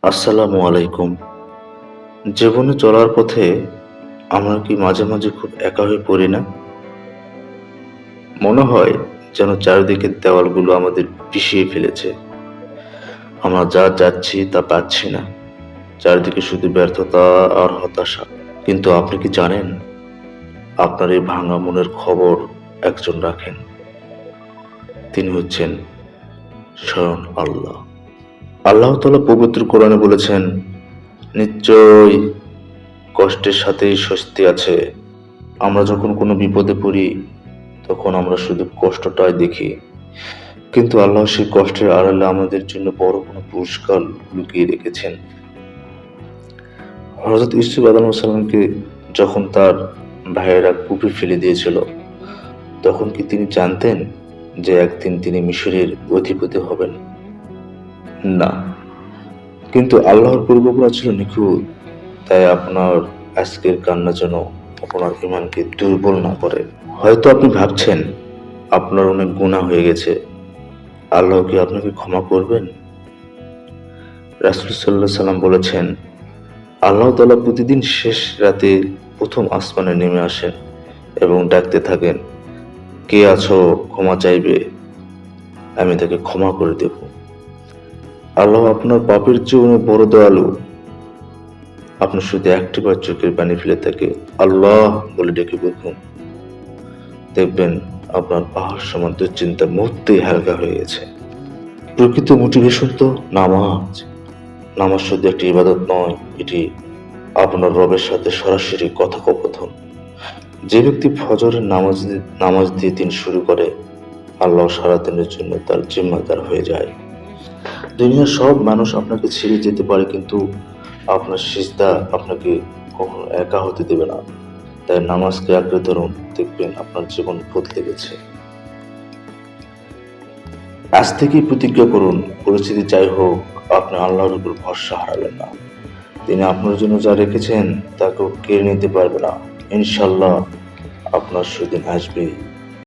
আসসালামু আলাইকুম। জীবনে চলার পথে আমরা কি মাঝে মাঝে খুব একা হয়ে পড়ি না? মনে হয় যেন চারিদিকের দেওয়ালগুলো আমাদের পিষিয়ে ফেলেছে। আমরা যা চাচ্ছি তা পাচ্ছি না। চারিদিকে শুধু ব্যর্থতা আর হতাশা। কিন্তু আপনি কি জানেন, আপনার এই ভাঙা মনের খবর একজন রাখেন। তিনি হচ্ছেন স্বয়ং আল্লাহ। আল্লাহ তাআলা পবিত্র কোরআনে বলেছেন, নিশ্চয়ই কষ্টের সাথেই স্বস্তি আছে। আমরা যখন কোনো বিপদে পড়ি তখন আমরা শুধু কষ্টটাই দেখি, কিন্তু আল্লাহ সেই কষ্টের আড়ালে আমাদের জন্য বড় কোনো পুরস্কার লুকিয়ে রেখেছেন। হযরত ইউসুফ আলাইহিস সালামকে যখন তার ভাইয়েরা কূপে ফেলে দিয়েছিল, তখন কি তিনি জানতেন যে একদিন তিনি মিশরের অধিপতি হবেন? না, কিন্তু আল্লাহর পরিকল্পনা ছিল নিখুঁত। তাই আপনার আজকের কান্না যেন আপনার ঈমানকে দুর্বল না করে। হয়তো আপনি ভাবছেন আপনার অনেক গুনাহ হয়ে গেছে, আল্লাহ কি আপনাকে ক্ষমা করবেন? রাসূল সাল্লাল্লাহু আলাইহি সাল্লাম বলেছেন, আল্লাহ তাআলা প্রতিদিন শেষ রাতে প্রথম আসমানে নেমে আসেন এবং ডাকতে থাকেন, কে আছো ক্ষমা চাইবে, আমি তাকে ক্ষমা করে দেব। আল্লাহ আপনার পাপের চেয়ে অনেক বড় দয়ালু। আপনি শুধু একটিবার চোখের পানি ফেলে তাকে আল্লাহ বলে ডেকে দেখুন, দেখবেন আপনার পাহাড় সমান দুশ্চিন্তা মুহূর্তেই হালকা হয়ে গেছে। প্রকৃত মোটিভেশন তো নামাজ। নামাজ শুধু একটি ইবাদত নয়, এটি আপনার রবের সাথে সরাসরি কথোপকথন। যে ব্যক্তি ফজরের নামাজ দিয়ে দিন শুরু করে, আল্লাহ সারাদিনের জন্য তার জিম্মাদার হয়ে যায়। দুনিয়ার সব মানুষ আপনাকে ছেড়ে যেতে পারে, কিন্তু আপনার সিজদা আপনাকে কখনো একা হতে দেবে না। তাই নামাজকে আঁকড়ে ধরুন, দেখবেন আপনার জীবন বদলে গেছে। আজ থেকেই প্রতিজ্ঞা করুন, পরিস্থিতি যাই হোক আপনি আল্লাহর উপর ভরসা হারাবেন না। তিনি আপনার জন্য যা রেখেছেন তা কেউ কেড়ে নিতে পারবে না। ইনশাল্লাহ আপনার সুদিন আসবেই।